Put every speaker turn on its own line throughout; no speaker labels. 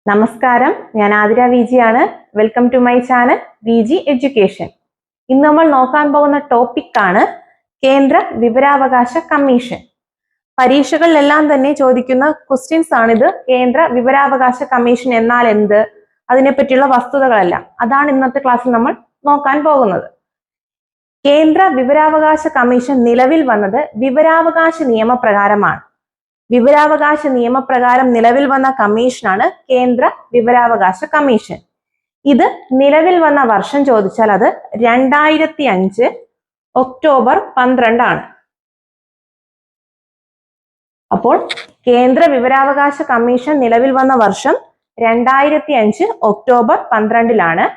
നമസ്കാരം, ഞാൻ ആതിര വിജി ആണ്. Welcome to my channel Viji education. ഇന്ന് നമ്മൾ നോക്കാൻ പോകുന്ന ടോപ്പിക് ആണ് കേന്ദ്ര വിവരാവകാശ കമ്മീഷൻ. പരീക്ഷകളിലെല്ലാം തന്നെ ചോദിക്കുന്ന ക്വസ്റ്റ്യൻസ് ആണിത്. കേന്ദ്ര വിവരാവകാശ കമ്മീഷൻ എന്നാൽ എന്ത്, അതിനെപ്പറ്റിയുള്ള വസ്തുതകളെല്ലാം അതാണ് ഇന്നത്തെ ക്ലാസ്സിൽ നമ്മൾ നോക്കാൻ പോകുന്നത്. കേന്ദ്ര വിവരാവകാശ കമ്മീഷൻ നിലവിൽ വന്നത് വിവരാവകാശ നിയമപ്രകാരമാണ്. വിവരാവകാശ നിയമപ്രകാരം നിലവിൽ വന്ന കമ്മീഷനാണ് കേന്ദ്ര വിവരാവകാശ കമ്മീഷൻ. ഇത് നിലവിൽ വന്ന വർഷം ചോദിച്ചാൽ അത് 2005 ഒക്ടോബർ 12 ആണ്. അപ്പോൾ കേന്ദ്ര വിവരാവകാശ കമ്മീഷൻ നിലവിൽ വന്ന വർഷം 2005 ഒക്ടോബർ 12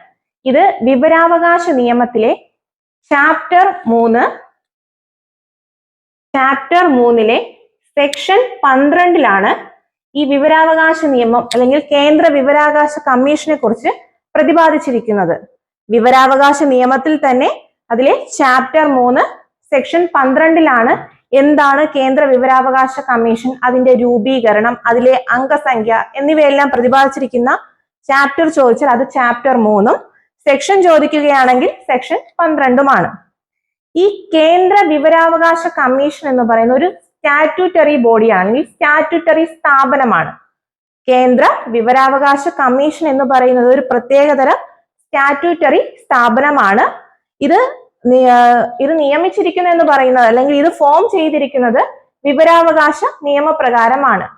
ഇത് വിവരാവകാശ നിയമത്തിലെ ചാപ്റ്റർ 3 സെക്ഷൻ 12 ഈ വിവരാവകാശ നിയമം അല്ലെങ്കിൽ കേന്ദ്ര വിവരാവകാശ കമ്മീഷനെ കുറിച്ച് പ്രതിപാദിച്ചിരിക്കുന്നത്. വിവരാവകാശ നിയമത്തിൽ തന്നെ അതിലെ ചാപ്റ്റർ 3 സെക്ഷൻ 12 എന്താണ് കേന്ദ്ര വിവരാവകാശ കമ്മീഷൻ, അതിന്റെ രൂപീകരണം, അതിലെ അംഗസംഖ്യ എന്നിവയെല്ലാം പ്രതിപാദിച്ചിരിക്കുന്ന ചാപ്റ്റർ ചോദിച്ചാൽ അത് ചാപ്റ്റർ 3 സെക്ഷൻ ചോദിക്കുകയാണെങ്കിൽ സെക്ഷൻ 12 ഈ കേന്ദ്ര വിവരാവകാശ കമ്മീഷൻ എന്ന് പറയുന്ന ഒരു സ്റ്റാറ്റ്യൂട്ടറി ബോഡിയാണ്, സ്റ്റാറ്റ്യൂട്ടറി സ്ഥാപനമാണ്. കേന്ദ്ര വിവരാവകാശ കമ്മീഷൻ എന്ന് പറയുന്നത് ഒരു പ്രത്യേകതരം സ്റ്റാറ്റ്യൂട്ടറി സ്ഥാപനമാണ്. ഇത് നിയമിച്ചിരിക്കുന്നു എന്ന് പറയുന്നത് അല്ലെങ്കിൽ ഇത് ഫോം ചെയ്തിരിക്കുന്നത് വിവരാവകാശ നിയമപ്രകാരമാണ്.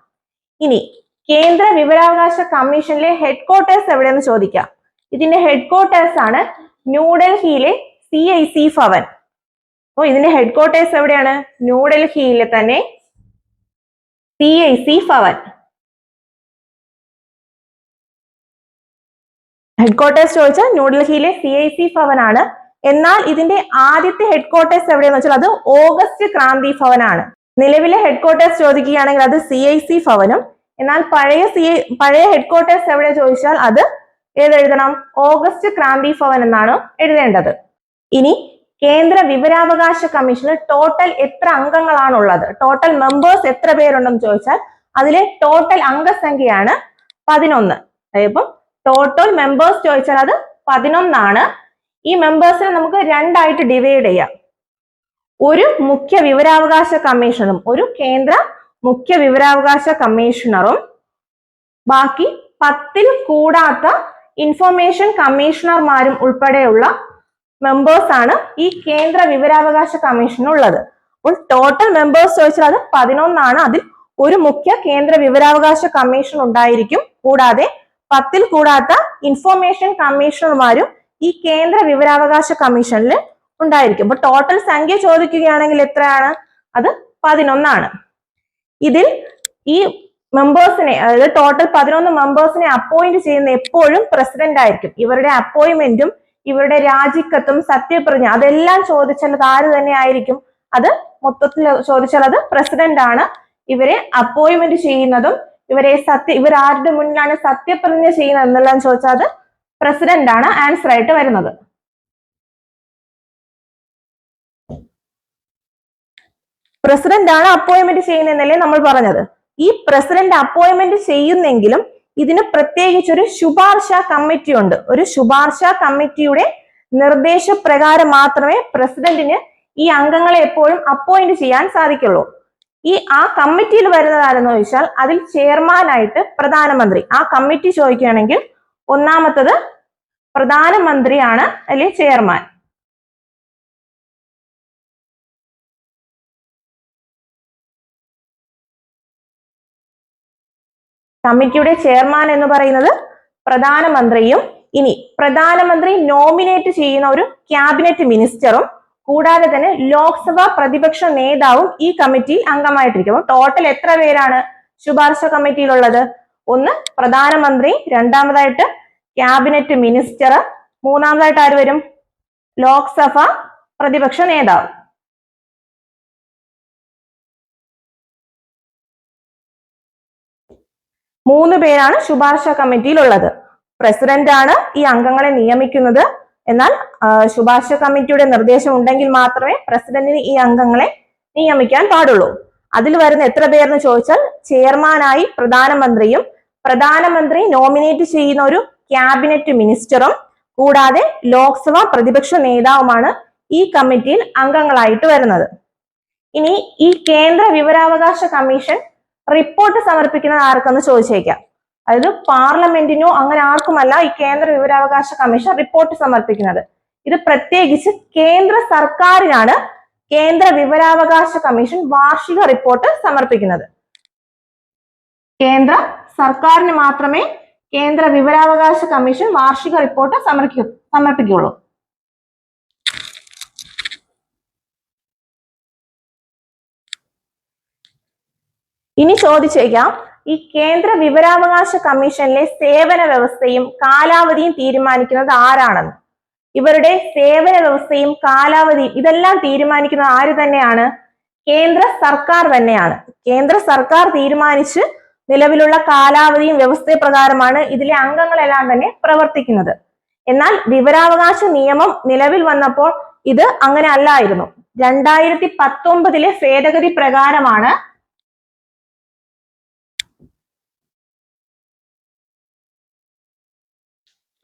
ഇനി കേന്ദ്ര വിവരാവകാശ കമ്മീഷനിലെ ഹെഡ് ക്വാർട്ടേഴ്സ് എവിടെയെന്ന് ചോദിക്കാം. ഇതിന്റെ ഹെഡ് ക്വാർട്ടേഴ്സ് ആണ് ന്യൂഡൽഹിയിലെ CIC ഭവൻ. അപ്പൊ ഇതിന്റെ ഹെഡ് ക്വാർട്ടേഴ്സ് എവിടെയാണ്? ന്യൂഡൽഹിയിലെ തന്നെ CIC ഭവൻ. ഹെഡ് ക്വാർട്ടേഴ്സ് ചോദിച്ചാൽ ന്യൂഡൽഹിയിലെ CIC ഭവൻ ആണ്. എന്നാൽ ഇതിന്റെ ആദ്യത്തെ ഹെഡ് ക്വാർട്ടേഴ്സ് എവിടെയെന്ന് വെച്ചാൽ അത് ഓഗസ്റ്റ് ക്രാന്തി ഭവൻ ആണ്. നിലവിലെ ഹെഡ് ക്വാർട്ടേഴ്സ് ചോദിക്കുകയാണെങ്കിൽ അത് CIC ഭവനും. എന്നാൽ പഴയ ഹെഡ് ക്വാർട്ടേഴ്സ് എവിടെ ചോദിച്ചാൽ അത് ഏതെഴുതണം? ഓഗസ്റ്റ് ക്രാന്തി ഭവൻ എന്നാണ് എഴുതേണ്ടത്. ഇനി കേന്ദ്ര വിവരാവകാശ കമ്മീഷന് ടോട്ടൽ എത്ര അംഗങ്ങളാണുള്ളത്, ടോട്ടൽ മെമ്പേഴ്സ് എത്ര പേരുണ്ടെന്ന് ചോദിച്ചാൽ അതിലെ ടോട്ടൽ അംഗസംഖ്യയാണ് 11. അപ്പം ടോട്ടൽ മെമ്പേഴ്സ് ചോദിച്ചാൽ അത് 11. ഈ മെമ്പേഴ്സിനെ നമുക്ക് രണ്ടായിട്ട് ഡിവൈഡ് ചെയ്യാം. ഒരു മുഖ്യ വിവരാവകാശ കമ്മീഷണറും ഒരു കേന്ദ്ര മുഖ്യ വിവരാവകാശ കമ്മീഷണറും ബാക്കി 10 കൂടാത്ത ഇൻഫർമേഷൻ കമ്മീഷണർമാരും ഉൾപ്പെടെയുള്ള മെമ്പേഴ്സ് ആണ് ഈ കേന്ദ്ര വിവരാവകാശ കമ്മീഷനുള്ളത്. അപ്പോൾ ടോട്ടൽ മെമ്പേഴ്സ് ചോദിച്ചാൽ അത് 11. അതിൽ ഒരു മുഖ്യ കേന്ദ്ര വിവരാവകാശ കമ്മീഷൻ ഉണ്ടായിരിക്കും. കൂടാതെ 10 കൂടാത്ത ഇൻഫർമേഷൻ കമ്മീഷണർമാരും ഈ കേന്ദ്ര വിവരാവകാശ കമ്മീഷനിൽ ഉണ്ടായിരിക്കും. അപ്പൊ ടോട്ടൽ സംഖ്യ ചോദിക്കുകയാണെങ്കിൽ എത്രയാണ്? അത് 11. ഇതിൽ ഈ മെമ്പേഴ്സിനെ, അതായത് ടോട്ടൽ 11 മെമ്പേഴ്സിനെ അപ്പോയിന്റ് ചെയ്യുന്ന എപ്പോഴും പ്രസിഡന്റ് ആയിരിക്കും. ഇവരുടെ അപ്പോയിന്റ്മെന്റും ഇവരുടെ രാജിക്കത്തും സത്യപ്രതിജ്ഞ അതെല്ലാം ചോദിച്ചാൽ അത് ആര് തന്നെ ആയിരിക്കും? അത് മൊത്തത്തിൽ ചോദിച്ചാൽ അത് പ്രസിഡന്റ് ആണ്. ഇവരെ അപ്പോയിന്റ്മെന്റ് ചെയ്യുന്നതും ഇവർ ആരുടെ മുന്നിലാണ് സത്യപ്രതിജ്ഞ ചെയ്യുന്നത് എന്നെല്ലാം ചോദിച്ചാൽ അത് പ്രസിഡന്റ് ആണ് ആൻസർ ആയിട്ട് വരുന്നത്. പ്രസിഡന്റ് ആണ് അപ്പോയിന്റ്മെന്റ് ചെയ്യുന്നതെന്നല്ലേ നമ്മൾ പറഞ്ഞത്. ഈ പ്രസിഡന്റ് അപ്പോയിന്റ്മെന്റ് ചെയ്യുന്നെങ്കിലും ഇതിന് പ്രത്യേകിച്ച് ഒരു ശുപാർശ കമ്മിറ്റി ഉണ്ട്. ഒരു ശുപാർശ കമ്മിറ്റിയുടെ നിർദ്ദേശപ്രകാരം മാത്രമേ പ്രസിഡന്റിന് ഈ അംഗങ്ങളെ എപ്പോഴും അപ്പോയിന്റ് ചെയ്യാൻ സാധിക്കുള്ളൂ. ആ കമ്മിറ്റിയിൽ വരുന്നതാരെന്ന് ചോദിച്ചാൽ അതിൽ ചെയർമാനായിട്ട് പ്രധാനമന്ത്രി. ആ കമ്മിറ്റി ചോദിക്കുകയാണെങ്കിൽ ഒന്നാമത്തത് പ്രധാനമന്ത്രിയാണ് അതിലെ ചെയർമാൻ. കമ്മിറ്റിയുടെ ചെയർമാൻ എന്ന് പറയുന്നത് പ്രധാനമന്ത്രിയും ഇനി പ്രധാനമന്ത്രി നോമിനേറ്റ് ചെയ്യുന്ന ഒരു ക്യാബിനറ്റ് മിനിസ്റ്ററും കൂടാതെ തന്നെ ലോക്സഭാ പ്രതിപക്ഷ നേതാവും ഈ കമ്മിറ്റിയിൽ അംഗമായിട്ടിരിക്കും. അപ്പോൾ ടോട്ടൽ എത്ര പേരാണ് ശുപാർശ കമ്മിറ്റിയിലുള്ളത്? ഒന്ന് പ്രധാനമന്ത്രി, രണ്ടാമതായിട്ട് ക്യാബിനറ്റ് മിനിസ്റ്റർ, മൂന്നാമതായിട്ട് ആര് വരും? ലോക്സഭ പ്രതിപക്ഷ നേതാവ്. മൂന്ന് പേരാണ് ശുപാർശ കമ്മിറ്റിയിലുള്ളത്. പ്രസിഡന്റ് ആണ് ഈ അംഗങ്ങളെ നിയമിക്കുന്നത്. എന്നാൽ ശുപാർശ കമ്മിറ്റിയുടെ നിർദ്ദേശം ഉണ്ടെങ്കിൽ മാത്രമേ പ്രസിഡന്റിന് ഈ അംഗങ്ങളെ നിയമിക്കാൻ പാടുള്ളൂ. അതിൽ വരുന്ന എത്ര പേരെന്ന് ചോദിച്ചാൽ ചെയർമാനായി പ്രധാനമന്ത്രിയും പ്രധാനമന്ത്രി നോമിനേറ്റ് ചെയ്യുന്ന ഒരു ക്യാബിനറ്റ് മിനിസ്റ്ററും കൂടാതെ ലോക്സഭാ പ്രതിപക്ഷ നേതാവുമാണ് ഈ കമ്മിറ്റിയിൽ അംഗങ്ങളായിട്ട് വരുന്നത്. ഇനി ഈ കേന്ദ്ര വിവരാവകാശ കമ്മീഷൻ റിപ്പോർട്ട് സമർപ്പിക്കുന്നത് ആർക്കെന്ന് ചോദിച്ചേക്കാം. അതായത് പാർലമെന്റിനോ അങ്ങനെ ആർക്കുമല്ല ഈ കേന്ദ്ര വിവരാവകാശ കമ്മീഷൻ റിപ്പോർട്ട് സമർപ്പിക്കുന്നത്. ഇത് പ്രത്യേകിച്ച് കേന്ദ്ര സർക്കാരിനാണ് കേന്ദ്ര വിവരാവകാശ കമ്മീഷൻ വാർഷിക റിപ്പോർട്ട് സമർപ്പിക്കുന്നത്. കേന്ദ്ര സർക്കാരിന് മാത്രമേ കേന്ദ്ര വിവരാവകാശ കമ്മീഷൻ വാർഷിക റിപ്പോർട്ട് സമർപ്പിക്കുകയുള്ളൂ. ഇനി ചോദിച്ചേക്കാം, ഈ കേന്ദ്ര വിവരാവകാശ കമ്മീഷനിലെ സേവന വ്യവസ്ഥയും കാലാവധിയും തീരുമാനിക്കുന്നത് ആരാണെന്ന്. ഇവരുടെ സേവന വ്യവസ്ഥയും കാലാവധിയും ഇതെല്ലാം തീരുമാനിക്കുന്നത് ആര് തന്നെയാണ്? കേന്ദ്ര സർക്കാർ തന്നെയാണ്. കേന്ദ്ര സർക്കാർ തീരുമാനിച്ച് നിലവിലുള്ള കാലാവധിയും വ്യവസ്ഥ പ്രകാരമാണ് ഇതിലെ അംഗങ്ങളെല്ലാം തന്നെ പ്രവർത്തിക്കുന്നത്. എന്നാൽ വിവരാവകാശ നിയമം നിലവിൽ വന്നപ്പോൾ ഇത് അങ്ങനെ അല്ലായിരുന്നു. 2019 ഭേദഗതി പ്രകാരമാണ്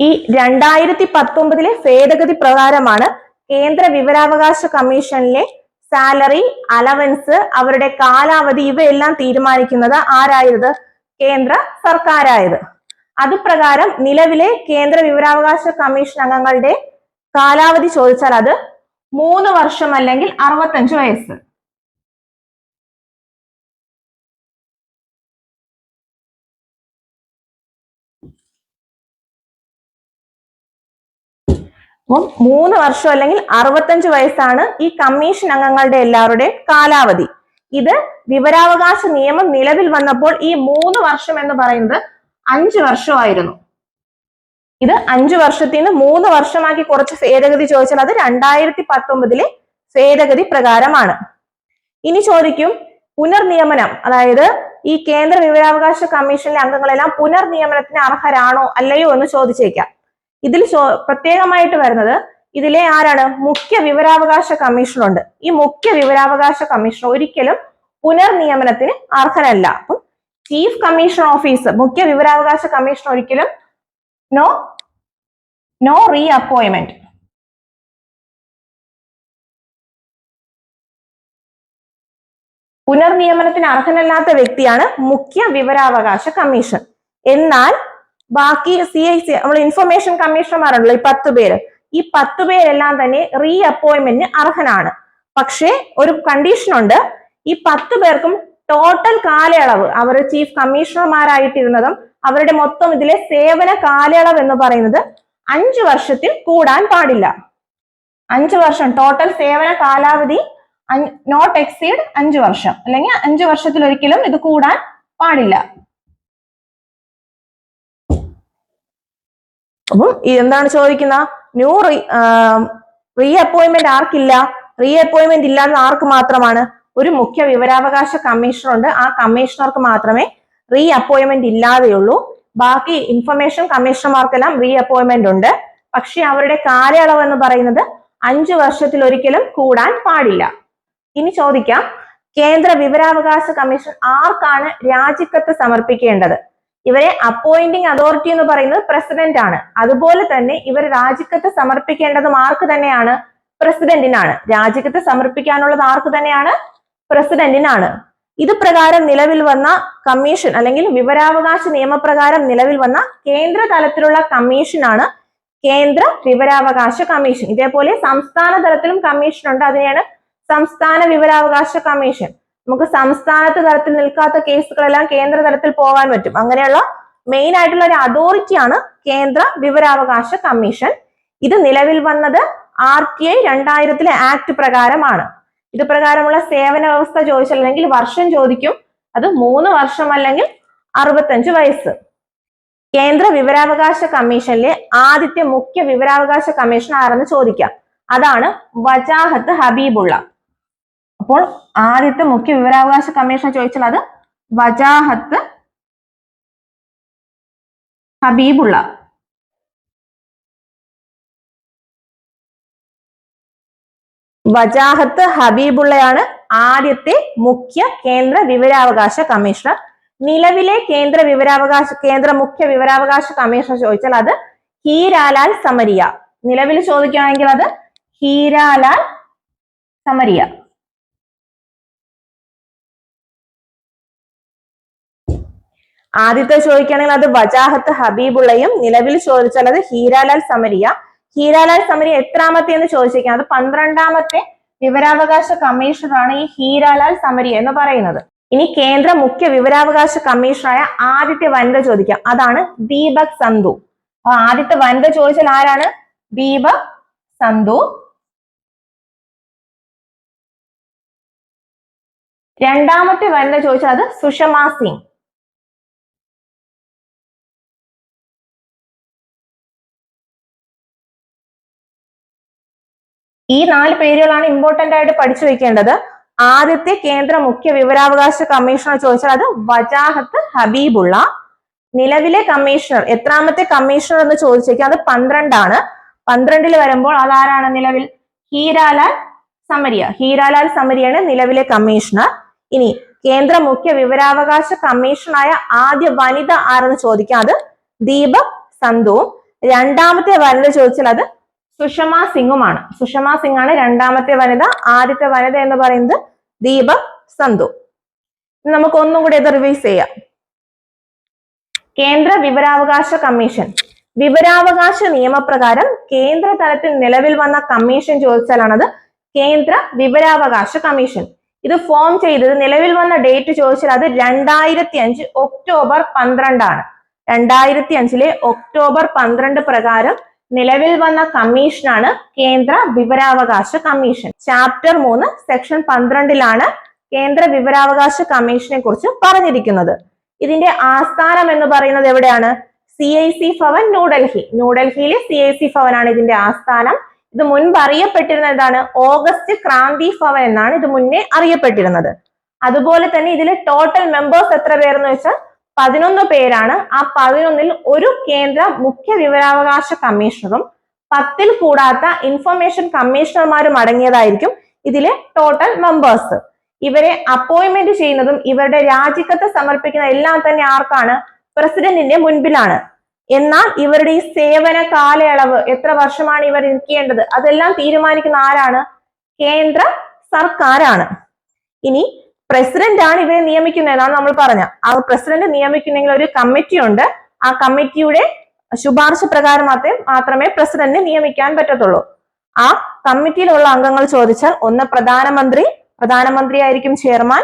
ഈ 2019 ഭേദഗതി പ്രകാരമാണ് കേന്ദ്ര വിവരാവകാശ കമ്മീഷനിലെ സാലറി, അലവൻസ്, അവരുടെ കാലാവധി ഇവയെല്ലാം തീരുമാനിക്കുന്നത് ആരായത്? കേന്ദ്ര സർക്കാരായത്. അതുപ്രകാരം നിലവിലെ കേന്ദ്ര വിവരാവകാശ കമ്മീഷൻ അംഗങ്ങളുടെ കാലാവധി ചോദിച്ചാൽ അത് 3 വർഷം അല്ലെങ്കിൽ 65 വയസ്സ്. അപ്പം 3 വർഷം അല്ലെങ്കിൽ 65 വയസ്സാണ് ഈ കമ്മീഷൻ അംഗങ്ങളുടെ എല്ലാവരുടെയും കാലാവധി. ഇത് വിവരാവകാശ നിയമം നിലവിൽ വന്നപ്പോൾ ഈ 3 വർഷം എന്ന് പറയുന്നത് 5 വർഷമായിരുന്നു. ഇത് 5 വർഷത്തിൽ നിന്ന് 3 വർഷമാക്കി കുറച്ച് ഭേദഗതി ചോദിച്ചാൽ അത് 2019 ഭേദഗതി പ്രകാരമാണ്. ഇനി ചോദിക്കും, പുനർനിയമനം, അതായത് ഈ കേന്ദ്ര വിവരാവകാശ കമ്മീഷനിലെ അംഗങ്ങളെല്ലാം പുനർനിയമനത്തിന് അർഹരാണോ അല്ലയോ എന്ന് ചോദിച്ചേക്കാം. ഇതിൽ പ്രത്യേകമായിട്ട് വരുന്നത് ഇതിലെ ആരാണ്? മുഖ്യ വിവരാവകാശ കമ്മീഷനുണ്ട്. ഈ മുഖ്യ വിവരാവകാശ കമ്മീഷൻ ഒരിക്കലും പുനർനിയമനത്തിന് അർഹനല്ല. അപ്പം ചീഫ് കമ്മീഷൻ ഓഫീസർ, മുഖ്യ വിവരാവകാശ കമ്മീഷൻ ഒരിക്കലും നോ റീ അപ്പോയിന്റ്മെന്റ്. പുനർനിയമനത്തിന് അർഹനല്ലാത്ത വ്യക്തിയാണ് മുഖ്യ വിവരാവകാശ കമ്മീഷൻ. എന്നാൽ ബാക്കി CIC നമ്മൾ ഇൻഫർമേഷൻ കമ്മീഷണർമാരുണ്ടല്ലോ, ഈ 10 പേര്, ഈ 10 പേരെല്ലാം തന്നെ റീ അപ്പോയിന്റ്മെന്റിന് അർഹനാണ്. പക്ഷേ ഒരു കണ്ടീഷൻ ഉണ്ട്, ഈ 10 പേർക്കും ടോട്ടൽ കാലയളവ് അവർ ചീഫ് കമ്മീഷണർമാരായിട്ടിരുന്നതും അവരുടെ മൊത്തം ഇതിലെ സേവന കാലയളവ് എന്ന് പറയുന്നത് 5 വർഷത്തിൽ കൂടാൻ പാടില്ല. 5 വർഷം ടോട്ടൽ സേവന കാലാവധി നോട്ട് എക്സീഡ് 5 വർഷം, അല്ലെങ്കിൽ 5 വർഷത്തിൽ ഒരിക്കലും ഇത് കൂടാൻ പാടില്ല. അപ്പം എന്താണ് ചോദിക്കുന്ന? റീ അപ്പോയിന്റ്മെന്റ് ആർക്കില്ല? റീ അപ്പോയിന്റ്മെന്റ് ഇല്ലാന്ന് ആർക്ക് മാത്രമാണ്? ഒരു മുഖ്യ വിവരാവകാശ കമ്മീഷണർ ഉണ്ട്. ആ കമ്മീഷണർക്ക് മാത്രമേ റീ അപ്പോയിന്റ്മെന്റ് ഇല്ലാതെയുള്ളൂ. ബാക്കി ഇൻഫർമേഷൻ കമ്മീഷണർമാർക്കെല്ലാം റീ അപ്പോയിന്റ്മെന്റ് ഉണ്ട്. പക്ഷെ അവരുടെ കാലയളവ് എന്ന് പറയുന്നത് 5 വർഷത്തിൽ ഒരിക്കലും കൂടാൻ പാടില്ല. ഇനി ചോദിക്കാം, കേന്ദ്ര വിവരാവകാശ കമ്മീഷൻ ആർക്കാണ് രാജിക്കത്ത് സമർപ്പിക്കേണ്ടത്? ഇവരെ അപ്പോയിന്റിംഗ് അതോറിറ്റി എന്ന് പറയുന്നത് പ്രസിഡന്റ് ആണ്. അതുപോലെ തന്നെ ഇവർ രാജിക്കത്ത് സമർപ്പിക്കേണ്ടതും ആർക്ക് തന്നെയാണ്? പ്രസിഡന്റിനാണ്. രാജിക്കത്ത് സമർപ്പിക്കാനുള്ളത് ആർക്ക് തന്നെയാണ്? പ്രസിഡന്റിനാണ്. ഇത് പ്രകാരം നിലവിൽ വന്ന കമ്മീഷൻ അല്ലെങ്കിൽ വിവരാവകാശ നിയമപ്രകാരം നിലവിൽ വന്ന കേന്ദ്ര തലത്തിലുള്ള കമ്മീഷനാണ് കേന്ദ്ര വിവരാവകാശ കമ്മീഷൻ. ഇതേപോലെ സംസ്ഥാന തലത്തിലും കമ്മീഷൻ ഉണ്ട്. അതിനെയാണ് സംസ്ഥാന വിവരാവകാശ കമ്മീഷൻ. നമുക്ക് സംസ്ഥാനത്ത് തലത്തിൽ നിൽക്കാത്ത കേസുകളെല്ലാം കേന്ദ്ര തലത്തിൽ പോകാൻ പറ്റും. അങ്ങനെയുള്ള മെയിൻ ആയിട്ടുള്ള ഒരു അതോറിറ്റിയാണ് കേന്ദ്ര വിവരാവകാശ കമ്മീഷൻ. ഇത് നിലവിൽ വന്നത് RTI 2000 ആക്ട് പ്രകാരമാണ്. ഇത് പ്രകാരമുള്ള സേവന വ്യവസ്ഥ ചോദിച്ചാൽ അല്ലെങ്കിൽ വർഷം ചോദിക്കും. അത് 3 വർഷം അല്ലെങ്കിൽ 65 വയസ്സ്. കേന്ദ്ര വിവരാവകാശ കമ്മീഷനിലെ ആദ്യത്തെ മുഖ്യ വിവരാവകാശ കമ്മീഷൻ ആരെന്ന് ചോദിക്കാം. അതാണ് വജാഹത്ത് ഹബീബുള്ള. അപ്പോൾ ആദ്യത്തെ മുഖ്യ വിവരാവകാശ കമ്മീഷൻ ചോദിച്ചാൽ അത് വജാഹത്ത് ഹബീബുള്ള. വജാഹത്ത് ഹബീബുള്ളയാണ് ആദ്യത്തെ മുഖ്യ കേന്ദ്ര വിവരാവകാശ കമ്മീഷണർ. നിലവിലെ കേന്ദ്ര മുഖ്യ വിവരാവകാശ കമ്മീഷണർ ചോദിച്ചാൽ അത് ഹീരാലാൽ സമരിയ. നിലവിൽ ചോദിക്കുകയാണെങ്കിൽ അത് ഹീരാലാൽ സമരിയ. ആദ്യത്തെ ചോദിക്കുകയാണെങ്കിൽ അത് വജാഹത്ത് ഹബീബുള്ളയും, നിലവിൽ ചോദിച്ചാൽ അത് ഹീരാലാൽ സമരിയ. ഹീരാലാൽ സമരിയ എത്രാമത്തെ എന്ന് ചോദിച്ചിരിക്കുന്നത്? അത് 12ാമത്തെ വിവരാവകാശ കമ്മീഷണറാണ് ഈ ഹീരാലാൽ സമരിയ എന്ന് പറയുന്നത്. ഇനി കേന്ദ്ര മുഖ്യ വിവരാവകാശ കമ്മീഷണറായ ആദ്യത്തെ വനിത ചോദിക്കാം, അതാണ് ദീപക് സന്ധു. അപ്പൊ ആദ്യത്തെ വനിത ചോദിച്ചാൽ ആരാണ്? ദീപക് സന്ധു. രണ്ടാമത്തെ വനിത ചോദിച്ചാൽ അത് സുഷമ സിംഗ്. ഈ 4 പേരുകളാണ് ഇമ്പോർട്ടന്റ് ആയിട്ട് പഠിച്ചു വെക്കേണ്ടത്. ആദ്യത്തെ കേന്ദ്ര മുഖ്യ വിവരാവകാശ കമ്മീഷണർ ചോദിച്ചാൽ അത് വജാഹത്ത് ഹബീബുള്ള. നിലവിലെ കമ്മീഷണർ, എത്രാമത്തെ കമ്മീഷണർ എന്ന് ചോദിച്ചേക്കാം, അത് 12 ആണ്. 12ൽ വരുമ്പോൾ അതാരാണ് നിലവിൽ? ഹീരാലാൽ സമരിയ. ഹീരാലാൽ സമരിയാണ് നിലവിലെ കമ്മീഷണർ. ഇനി കേന്ദ്ര മുഖ്യ വിവരാവകാശ കമ്മീഷണറായ ആദ്യ വനിത ആരെന്ന് ചോദിക്കാം, അത് ദീപക് സന്ധുവും. രണ്ടാമത്തെ വനിത ചോദിച്ചാൽ അത് സുഷമ സിംഗുമാണ്. സുഷമ സിംഗ് ആണ് രണ്ടാമത്തെ വനിത. ആദ്യത്തെ വനിത എന്ന് പറയുന്നത് ദീപക് സന്ധു. നമുക്ക് ഒന്നും കൂടി ഇത് റിവൈസ് ചെയ്യാം. കേന്ദ്ര വിവരാവകാശ കമ്മീഷൻ. വിവരാവകാശ നിയമപ്രകാരം കേന്ദ്ര തലത്തിൽ നിലവിൽ വന്ന കമ്മീഷൻ ചോദിച്ചാലാണത് കേന്ദ്ര വിവരാവകാശ കമ്മീഷൻ. ഇത് ഫോം ചെയ്തത്, നിലവിൽ വന്ന ഡേറ്റ് ചോദിച്ചാൽ അത് 2005 ഒക്ടോബർ 12 ആണ്. 2005 ഒക്ടോബർ 12 പ്രകാരം നിലവിൽ വന്ന കമ്മീഷനാണ് കേന്ദ്ര വിവരാവകാശ കമ്മീഷൻ. ചാപ്റ്റർ 3 സെക്ഷൻ 12ലാണ് കേന്ദ്ര വിവരാവകാശ കമ്മീഷനെ കുറിച്ച് പറഞ്ഞിരിക്കുന്നത്. ഇതിന്റെ ആസ്ഥാനം എന്ന് പറയുന്നത് എവിടെയാണ്? CIC ഭവൻ, ന്യൂഡൽഹി. ന്യൂഡൽഹിയിലെ CIC ഭവനാണ് ഇതിന്റെ ആസ്ഥാനം. ഇത് മുൻപ് അറിയപ്പെട്ടിരുന്നത് എന്താണ്? ഓഗസ്റ്റ് ക്രാന്തി ഭവൻ എന്നാണ് ഇത് മുന്നേ അറിയപ്പെട്ടിരുന്നത്. അതുപോലെ തന്നെ ഇതിൽ ടോട്ടൽ മെമ്പേഴ്സ് എത്ര പേരെന്ന് വെച്ചാൽ 11 പേരാണ്. ആ 11ൽ ഒരു കേന്ദ്ര മുഖ്യ വിവരാവകാശ കമ്മീഷണറും 10ൽ കൂടാത്ത ഇൻഫർമേഷൻ കമ്മീഷണർമാരും അടങ്ങിയതായിരിക്കും ഇതിലെ ടോട്ടൽ മെമ്പേഴ്സ്. ഇവരെ അപ്പോയിന്റ്മെന്റ് ചെയ്യുന്നതും ഇവരുടെ രാജിക്കത്ത് സമർപ്പിക്കുന്ന എല്ലാം തന്നെ ആർക്കാണ്? പ്രസിഡന്റിന്റെ മുൻപിലാണ്. എന്നാൽ ഇവരുടെ ഈ സേവന കാലയളവ് എത്ര വർഷമാണ് ഇവർ ഇരിക്കേണ്ടത് അതെല്ലാം തീരുമാനിക്കുന്ന ആരാണ്? കേന്ദ്ര സർക്കാരാണ്. ഇനി പ്രസിഡന്റ് ആണ് ഇവരെ നിയമിക്കുന്നതെന്നാണ് നമ്മൾ പറഞ്ഞ. ആ പ്രസിഡന്റ് നിയമിക്കുന്നെങ്കിൽ ഒരു കമ്മിറ്റി ഉണ്ട്. ആ കമ്മിറ്റിയുടെ ശുപാർശ പ്രകാരം മാത്രമേ പ്രസിഡന്റിനെ നിയമിക്കാൻ പറ്റത്തുള്ളൂ. ആ കമ്മിറ്റിയിലുള്ള അംഗങ്ങൾ ചോദിച്ചാൽ ഒന്ന് പ്രധാനമന്ത്രി ആയിരിക്കും ചെയർമാൻ.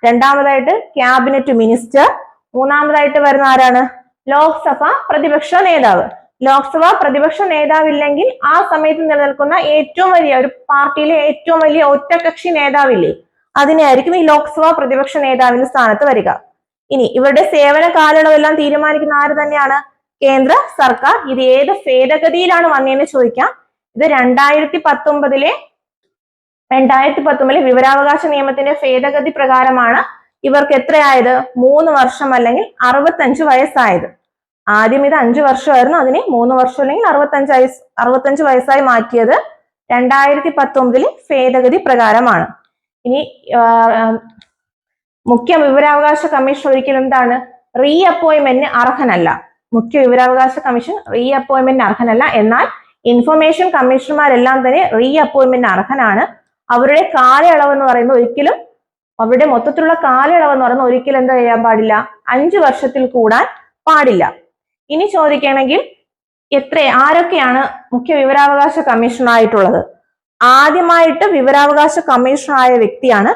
രണ്ടാമതായിട്ട് ക്യാബിനറ്റ് മിനിസ്റ്റർ. മൂന്നാമതായിട്ട് വരുന്ന ആരാണ്? ലോക്സഭ പ്രതിപക്ഷ നേതാവ്. ലോക്സഭ പ്രതിപക്ഷ നേതാവില്ലെങ്കിൽ ആ സമയത്ത് നിലനിൽക്കുന്ന ഏറ്റവും വലിയ ഒരു പാർട്ടിയിലെ ഏറ്റവും വലിയ ഒറ്റകക്ഷി നേതാവില്ലേ, അതിനെയായിരിക്കും ഈ ലോക്സഭ പ്രതിപക്ഷ നേതാവിന്റെ സ്ഥാനത്ത് വരിക. ഇനി ഇവരുടെ സേവന കാലയളവെല്ലാം തീരുമാനിക്കുന്ന ആര് തന്നെയാണ്? കേന്ദ്ര സർക്കാർ. ഇത് ഏത് ഭേദഗതിയിലാണ് വന്നതെന്ന് ചോദിക്കാം. ഇത് 2019 വിവരാവകാശ നിയമത്തിന്റെ ഭേദഗതി പ്രകാരമാണ് ഇവർക്ക് എത്രയായത്? 3 വർഷം അല്ലെങ്കിൽ 65 വയസ്സായത്. ആദ്യം ഇത് 5 വർഷമായിരുന്നു, അതിനെ 3 വർഷം അല്ലെങ്കിൽ 65 വയസ്സായി മാറ്റിയത് 2019 ഭേദഗതി പ്രകാരമാണ്. ഇനി മുഖ്യ വിവരാവകാശ കമ്മീഷൻ ഒരിക്കലും എന്താണ്? റീ അപ്പോയിന്റ്മെന്റിന് അർഹനല്ല. മുഖ്യ വിവരാവകാശ കമ്മീഷൻ റീ അപ്പോയിന്റ്മെന്റിന് അർഹനല്ല. എന്നാൽ ഇൻഫർമേഷൻ കമ്മീഷണർമാരെല്ലാം തന്നെ റീ അപ്പോയിന്റ്മെന്റിന് അർഹനാണ്. അവരുടെ കാലയളവ് എന്ന് പറയുന്നത് ഒരിക്കലും, അവരുടെ മൊത്തത്തിലുള്ള കാലയളവ് എന്ന് പറയുന്നത് ഒരിക്കലും എന്താ ചെയ്യാൻ പാടില്ല? 5 വർഷത്തിൽ കൂടാൻ പാടില്ല. ഇനി ചോദിക്കുകയാണെങ്കിൽ ആരൊക്കെയാണ് മുഖ്യ വിവരാവകാശ കമ്മീഷണറായിട്ടുള്ളത്? ആദ്യമായിട്ട് വിവരാവകാശ കമ്മീഷണറായ വ്യക്തിയാണ്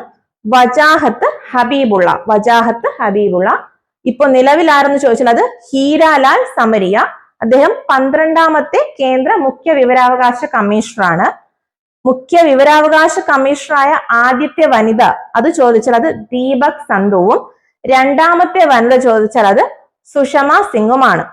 വജാഹത്ത് ഹബീബുള്ള. ഇപ്പൊ നിലവിൽ ആരെന്ന് ചോദിച്ചാൽ അത് ഹീരാലാൽ സമരിയ. അദ്ദേഹം 12ാമത്തെ കേന്ദ്ര മുഖ്യ വിവരാവകാശ കമ്മീഷണറാണ്. മുഖ്യ വിവരാവകാശ കമ്മീഷണറായ ആദ്യത്തെ വനിത അത് ചോദിച്ചാൽ അത് ദീപക് സന്ധുവും. രണ്ടാമത്തെ വനിത ചോദിച്ചാൽ അത് സുഷമ സിംഗുമാണ്.